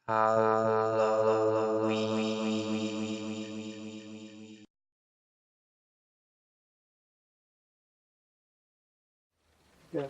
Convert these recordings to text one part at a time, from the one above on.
Halloween. Yeah.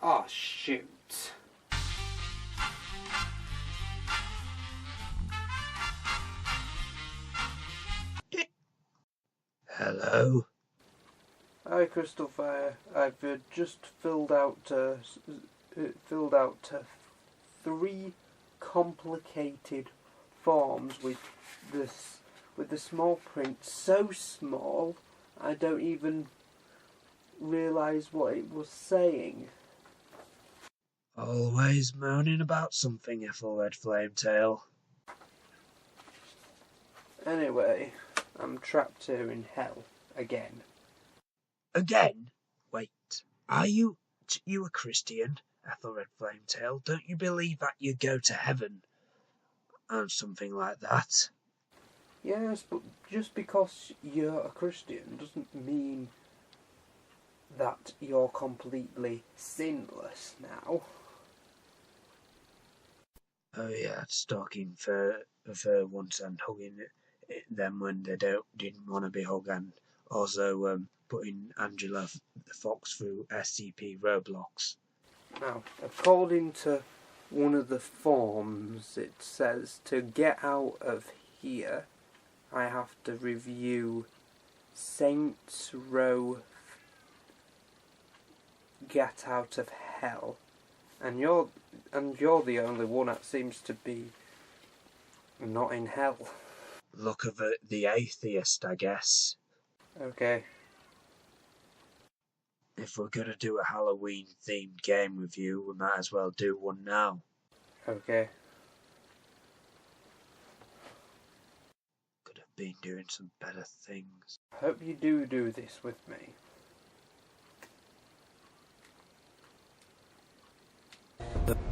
Oh, shoot. Hello? Hi, Crystal Fire. I've just filled out 3 complicated forms with the small print so small I don't even realise what it was saying. Always moaning about something, Ethelred Flametail. Anyway, I'm trapped here in hell again. Again? Wait, are you a Christian, Ethelred Flametail? Don't you believe that you go to heaven? Or something like that? Yes, but just because you're a Christian doesn't mean that you're completely sinless now. Oh yeah, stalking for once and hugging them when they didn't want to be hugged, and also putting Angela the Fox through SCP Roblox. Now, according to one of the forms, it says to get out of here, I have to review Saints Row Get Out of Hell, and you're the only one that seems to be not in hell. Look of the atheist, I guess. Okay. If we're gonna do a Halloween themed game review, we might as well do one now. Okay. Could have been doing some better things. Hope you do this with me.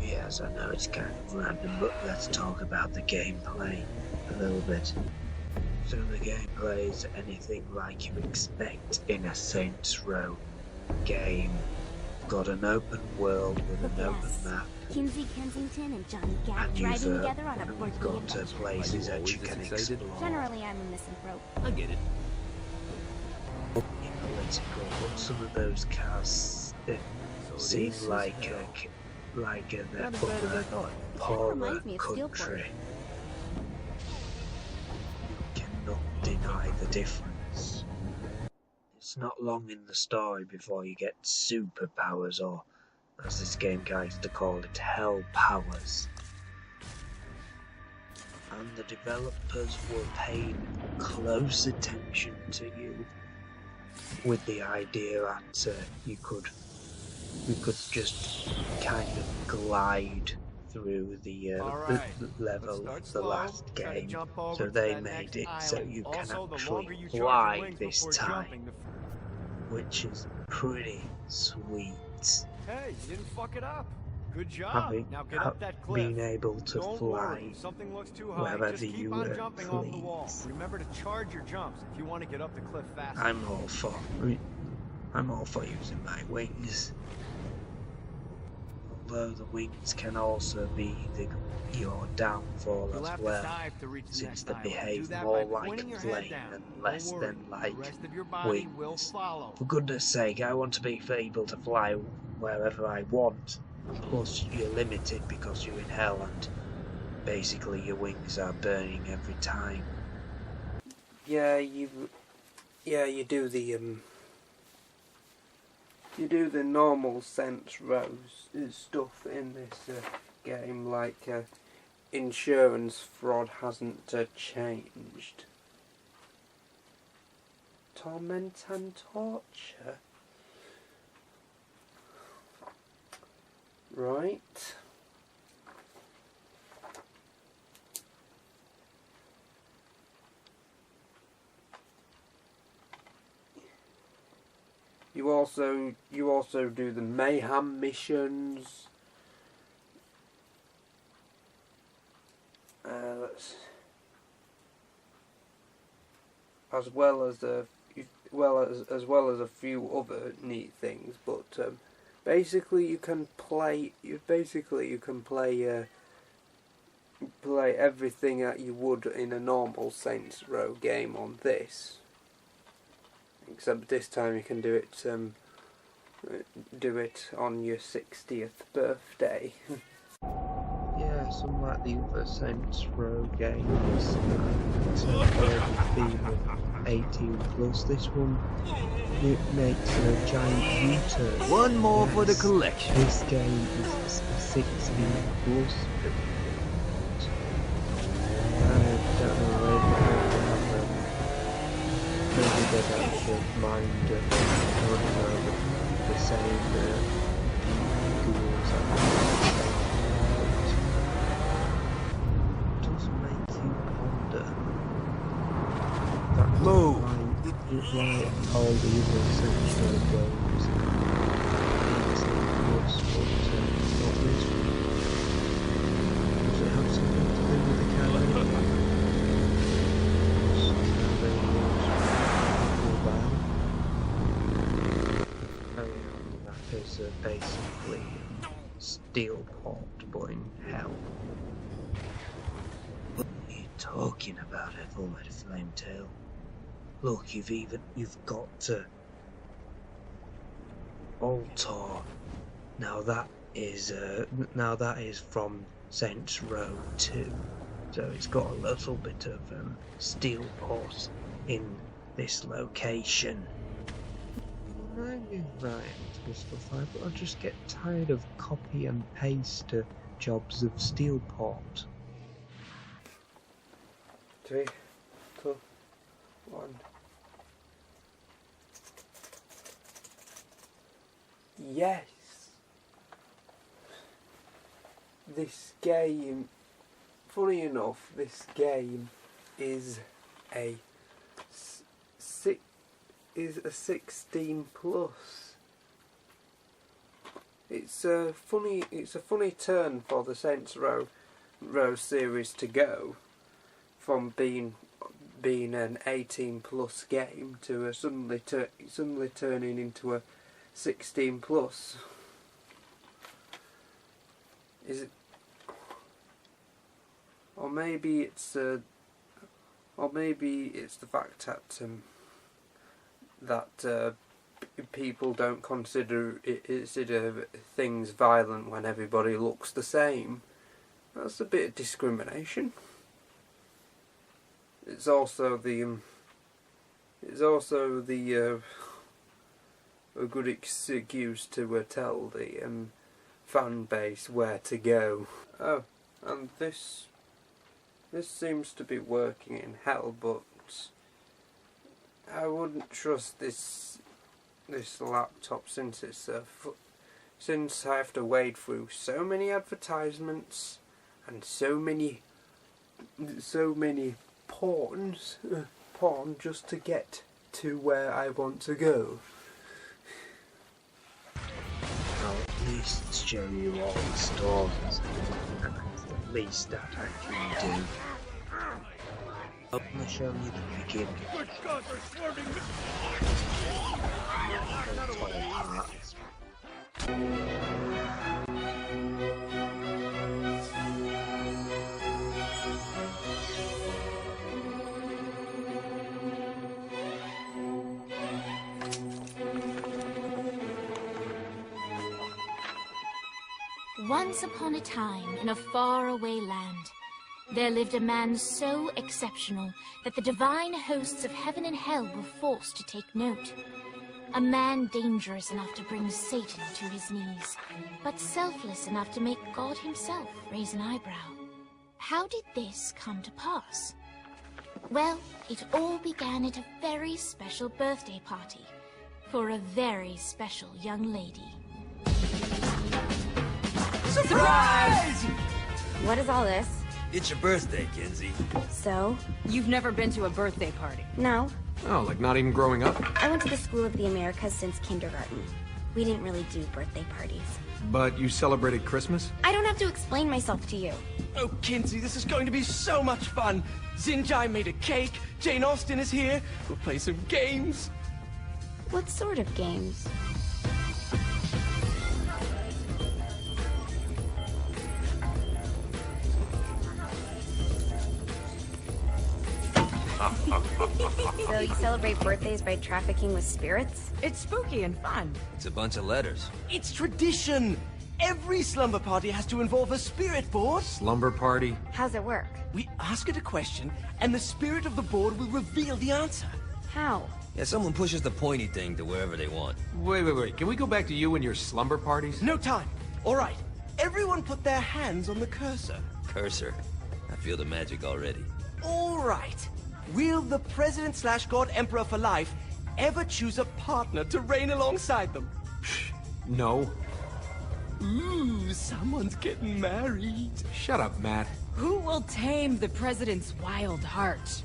Yes, I know it's kind of random, but let's talk about the gameplay a little bit. So the gameplay is anything like you expect in a Saints Row game. Got an open world with an open map. Kinsey Kensington and Johnny Gat And driving together on a you've birthday got adventure. places that you can explore. Generally, I'm a misanthrope. I get it. Political, but some of those cars seem like they're Not as from bad as I a thought. poorer Reminds me of Steelport. country. You cannot deny the difference. It's not long in the story before you get superpowers, or as this game likes to call it, hell powers. And the developers were paying close attention to you with the idea that you could just kind of glide through the level of the last game. So they made it so you can actually fly this time, which is pretty sweet. Hey, you didn't fuck it up. Good job. Now get up that cliff. Being able to Don't fly worry. If something looks too high, wherever just keep you on jumping off the wall. please. Remember to charge your jumps if you want to get up the cliff fast. I'm all for using my wings. Although the wings can also be your downfall You'll as have to well, dive to reach the since next they island. Do behave that more by like pointing a your head plane down. and Don't less worry. than The like rest of your body will wings. follow. For goodness sake, I want to be able to fly wherever I want. Plus, you're limited because you're in hell and basically your wings are burning every time. Yeah, you do the normal Saints Row stuff in this game, like insurance fraud hasn't changed. Torment and torture. Right. You also do the mayhem missions. As well as a few other neat things, but basically you can play play everything that you would in a normal Saints Row game on this, except this time you can do it on your 60th birthday. Yeah, some like the other Saints Row games that being 18 plus. This one, it makes a giant U-turn. One more Yes, for the collection. This game is 16 plus. I don't know maybe they don't mind the same rules. It does make you ponder. Move. Like all the other Saints Row games, it's plus, but not this one. Does it have something to do with the camera? That is basically Steelport, but in hell. What are you talking about, Ethelred Flametail? Look, you've got Ultor. Now that is from Saints Row 2, so it's got a little bit of Steelport in this location. Right, stuff like, but I just get tired of copy and paste jobs of Steelport. 3, 2, 1. Yes. This game, funny enough, this game is a 16 plus. It's a funny turn for the Saints Row series to go from being an 18 plus game to suddenly turning into a 16 plus. Is it? Or maybe it's the fact that people don't consider things violent when everybody looks the same. That's a bit of discrimination. It's also a good excuse to tell the fan base where to go. Oh, and this seems to be working in hell, but I wouldn't trust this laptop since I have to wade through so many advertisements and so many porn just to get to where I want to go. I'll at least show you all the stores. That's the least that I can do. I'm gonna show you the beginning. Good God, they're swarming me. Once upon a time, in a faraway land, there lived a man so exceptional that the divine hosts of heaven and hell were forced to take note. A man dangerous enough to bring Satan to his knees, but selfless enough to make God himself raise an eyebrow. how did this come to pass? Well, it all began at a very special birthday party for a very special young lady. Surprise! What is all this? It's your birthday, Kinzie. So? You've never been to a birthday party? No. Oh, like not even growing up? I went to the School of the Americas since kindergarten. We didn't really do birthday parties. But you celebrated Christmas? I don't have to explain myself to you. Oh, Kinzie, this is going to be so much fun. Zinjai made a cake, Jane Austen is here, we'll play some games. What sort of games? So you celebrate birthdays by trafficking with spirits? It's spooky and fun. It's a bunch of letters. It's tradition. Every slumber party has to involve a spirit board. Slumber party? How's it work? We ask it a question, and the spirit of the board will reveal the answer. How? Yeah, someone pushes the pointy thing to wherever they want. Wait. Can we go back to you and your slumber parties? No time. All right. Everyone put their hands on the cursor. Cursor. I feel the magic already. All right. Will the President/God Emperor for life ever choose a partner to reign alongside them? No. Ooh, someone's getting married. Shut up, Matt. Who will tame the president's wild heart?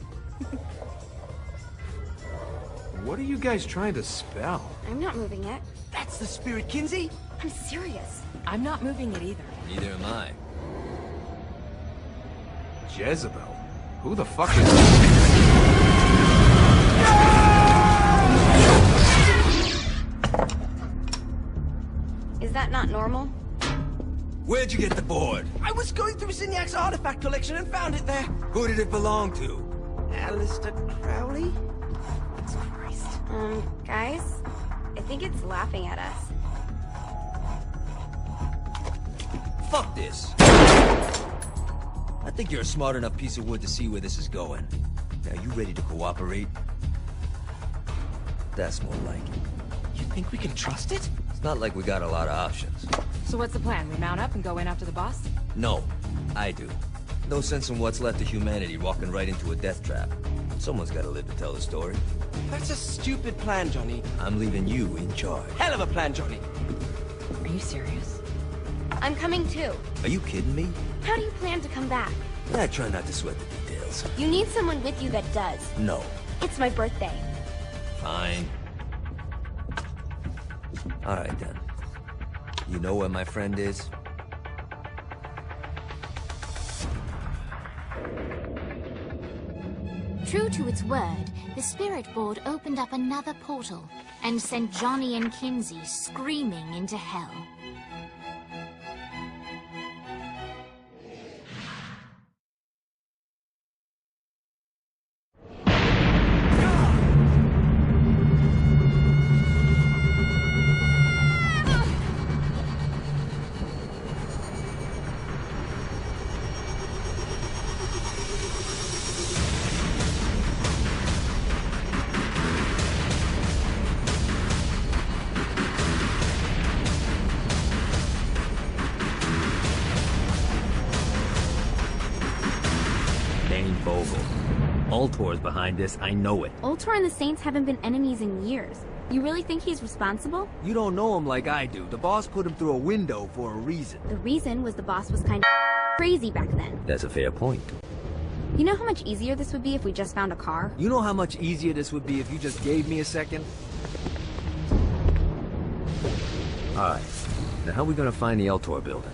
What are you guys trying to spell? I'm not moving it. That's the spirit, Kinzie. I'm serious. I'm not moving it either. Neither am I. Jezebel? Who the fuck is... Is that not normal? Where'd you get the board? I was going through Zignac's artifact collection and found it there. Who did it belong to? Alistair Crowley? Christ. Guys? I think it's laughing at us. Fuck this. I think you're a smart enough piece of wood to see where this is going. Now, you ready to cooperate? That's more like it. You think we can trust it? It's not like we got a lot of options. So what's the plan? We mount up and go in after the boss? No, I do. No sense in what's left of humanity walking right into a death trap. Someone's gotta live to tell the story. That's a stupid plan, Johnny. I'm leaving you in charge. Hell of a plan, Johnny. Are you serious? I'm coming too. Are you kidding me? How do you plan to come back? I try not to sweat the details. You need someone with you that does. No. It's my birthday. Fine. Alright then. You know where my friend is? True to its word, the spirit board opened up another portal and sent Johnny and Kinzie screaming into hell. Ultor's behind this, I know it. Ultor and the Saints haven't been enemies in years. You really think he's responsible? You don't know him like I do. The boss put him through a window for a reason. The reason was the boss was kind of crazy back then. That's a fair point. You know how much easier this would be if we just found a car? You know how much easier this would be if you just gave me a second? Alright. Now how are we gonna find the Ultor building?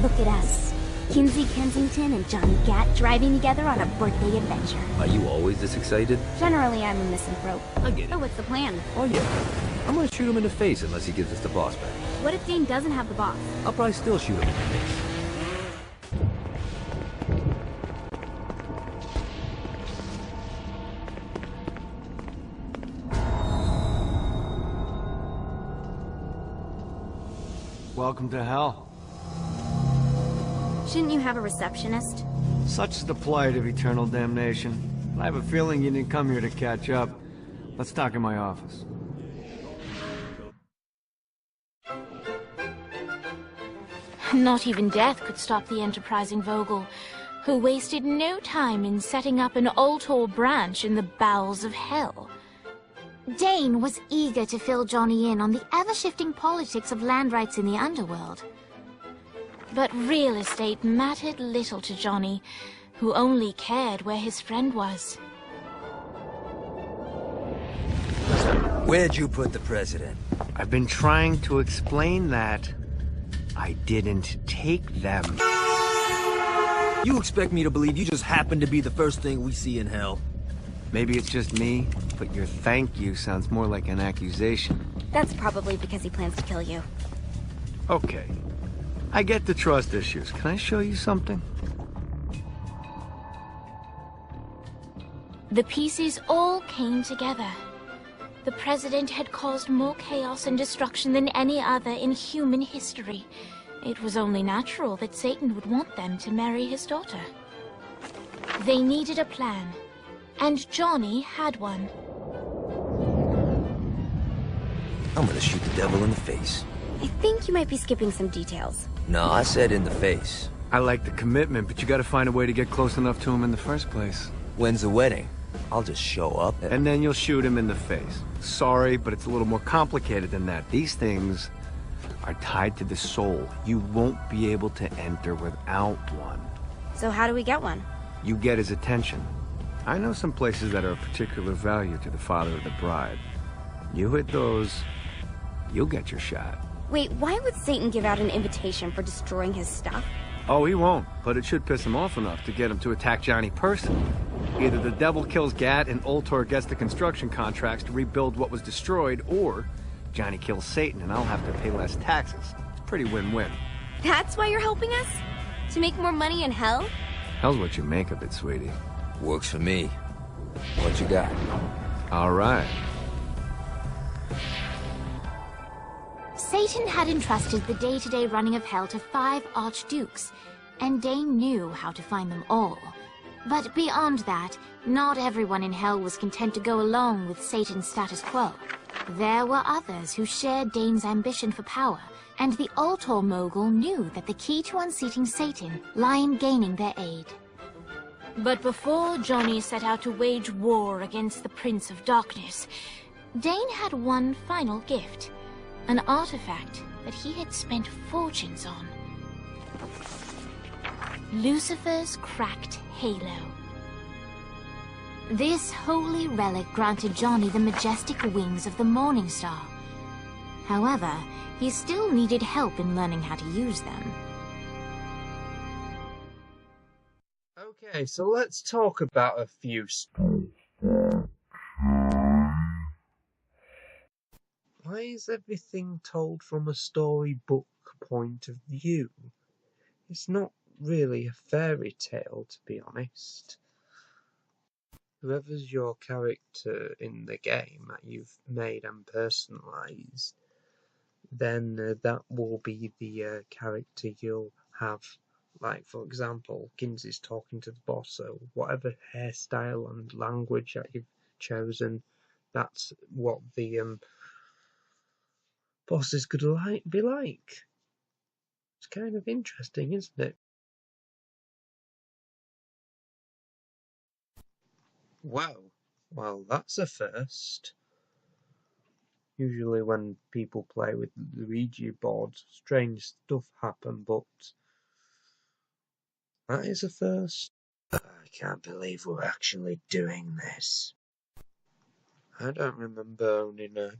Look at us. Kinzie Kensington and Johnny Gat driving together on a birthday adventure. Are you always this excited? Generally, I'm a misanthrope. I get it. So what's the plan? Oh yeah. I'm gonna shoot him in the face unless he gives us the boss back. What if Dane doesn't have the boss? I'll probably still shoot him in the face. Welcome to hell. Shouldn't you have a receptionist? Such is the plight of eternal damnation. I have a feeling you didn't come here to catch up. Let's talk in my office. Not even death could stop the enterprising Vogel, who wasted no time in setting up an Ultor branch in the bowels of hell. Dane was eager to fill Johnny in on the ever-shifting politics of land rights in the underworld. But real estate mattered little to Johnny, who only cared where his friend was. Where'd you put the president? I've been trying to explain that. I didn't take them. You expect me to believe you just happened to be the first thing we see in hell? Maybe it's just me, but your thank you sounds more like an accusation. That's probably because he plans to kill you. Okay. I get the trust issues. Can I show you something? The pieces all came together. The president had caused more chaos and destruction than any other in human history. It was only natural that Satan would want them to marry his daughter. They needed a plan, and Johnny had one. I'm gonna shoot the devil in the face. I think you might be skipping some details. No, I said in the face. I like the commitment, but you gotta find a way to get close enough to him in the first place. When's the wedding? I'll just show up and then you'll shoot him in the face. Sorry, but it's a little more complicated than that. These things are tied to the soul. You won't be able to enter without one. So how do we get one? You get his attention. I know some places that are of particular value to the father of the bride. You hit those, you'll get your shot. Wait, why would Satan give out an invitation for destroying his stuff? Oh, he won't, but it should piss him off enough to get him to attack Johnny personally. Either the devil kills Gat and Ultor gets the construction contracts to rebuild what was destroyed, or Johnny kills Satan and I'll have to pay less taxes. It's pretty win-win. That's why you're helping us? To make more money in hell? Hell's what you make of it, sweetie. Works for me. What you got? All right. Satan had entrusted the day-to-day running of hell to 5 archdukes, and Dane knew how to find them all. But beyond that, not everyone in hell was content to go along with Satan's status quo. There were others who shared Dane's ambition for power, and the Ultor mogul knew that the key to unseating Satan lay in gaining their aid. But before Johnny set out to wage war against the Prince of Darkness, Dane had one final gift. An artifact that he had spent fortunes on. Lucifer's cracked halo. This holy relic granted Johnny the majestic wings of the Morning Star. However, he still needed help in learning how to use them. Okay, so let's talk about a few. Why is everything told from a storybook point of view? It's not really a fairy tale, to be honest. Whoever's your character in the game that you've made and personalised, then that will be the character you'll have. Like, for example, Kinsey's talking to the boss, so whatever hairstyle and language that you've chosen, that's what the boss is going to be like. It's kind of interesting, isn't it? Wow, well, that's a first. Usually when people play with the Ouija boards, strange stuff happen, but that is a first. I can't believe we're actually doing this. I don't remember owning a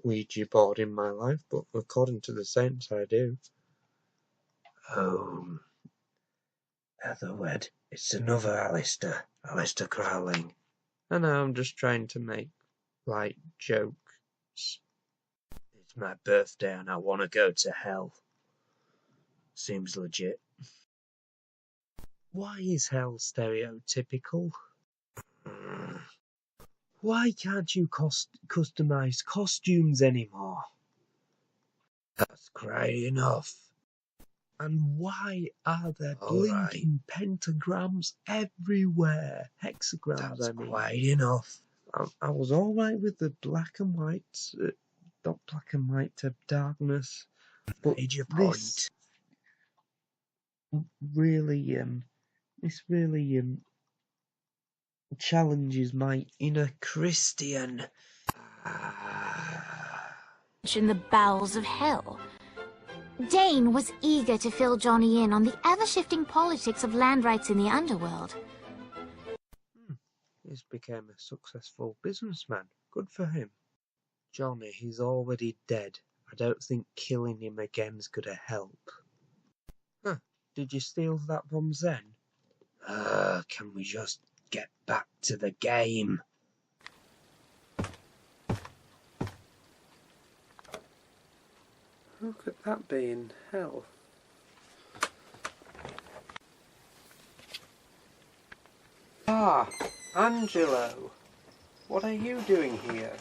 Ouija board in my life, but according to the saints, I do. Oh, Ethelred, it's another Alistair Crowling. I know, I'm just trying to make light jokes. It's my birthday and I want to go to hell. Seems legit. Why is hell stereotypical? Why can't you customize costumes anymore? That's crazy enough. And why are there blinking pentagrams everywhere? Hexagrams, that's quite enough. I was alright with the black and white, not black and white to darkness. But your point. really challenges my inner Christian. In the bowels of hell. Dane was eager to fill Johnny in on the ever-shifting politics of land rights in the underworld. He's become a successful businessman. Good for him. Johnny, he's already dead. I don't think killing him again's gonna help. Huh, did you steal that from Zen? Can we just get back to the game? Who could that be in hell? Ah, Angelo. What are you doing here?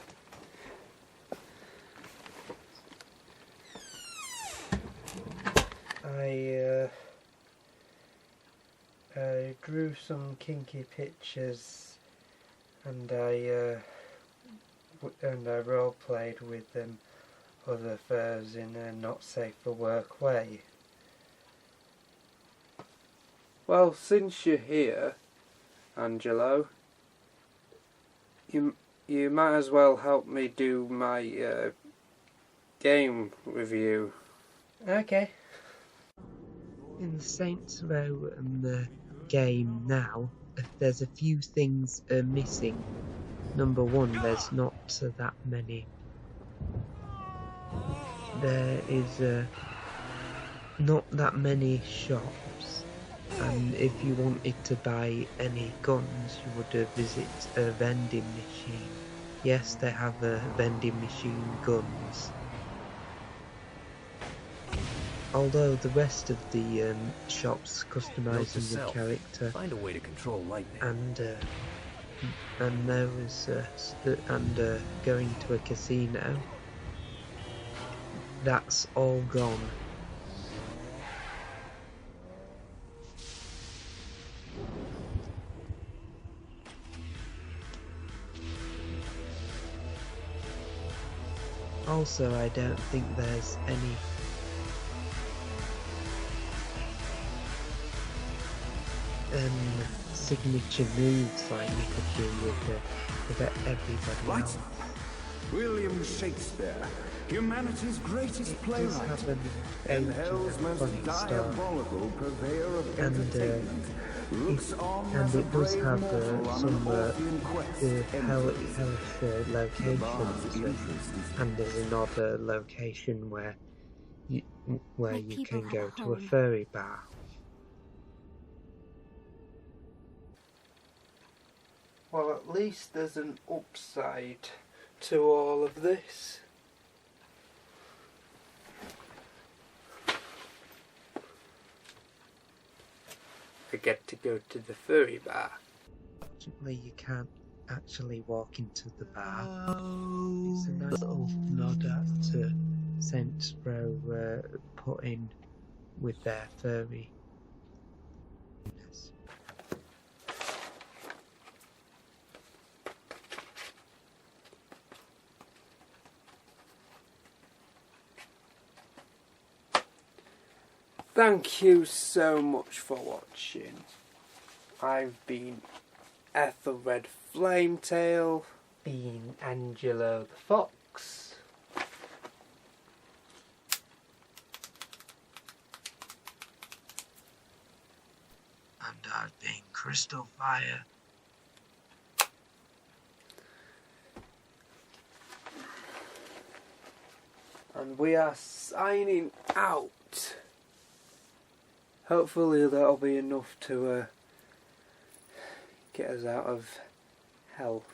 I drew some kinky pictures, and I role played with other furs in a not safe for work way. Well, since you're here, Angelo, you might as well help me do my game review. Okay. In the Saints Row game now, there's a few things missing. Number one, there's not that many. There is not that many shops, and if you wanted to buy any guns, you would visit a vending machine. Yes, they have vending machine guns. Although the rest of the shops customizing your character, Find a way to control lightning. and there was going to a casino. That's all gone. Also, I don't think there's any signature moves like you could do with everybody else. William Shakespeare, humanity's greatest It does playwright, have an and age hell's and most funny style, diabolical purveyor of and entertainment, looks on as it a does brave have mortal on some an Orphean quest, hellish The locations, interest is and there's another location where you people can have go a to a home. furry bar. Well, at least there's an upside to all of this. I get to go to the furry bar. Fortunately, you can't actually walk into the bar. It's a nice little nod at Saints Row put in with their furry. Thank you so much for watching. I've been Ethelred Flametail, been Angelo the Fox. And I've been Crystal Fire. And we are signing out. Hopefully that'll be enough to get us out of hell.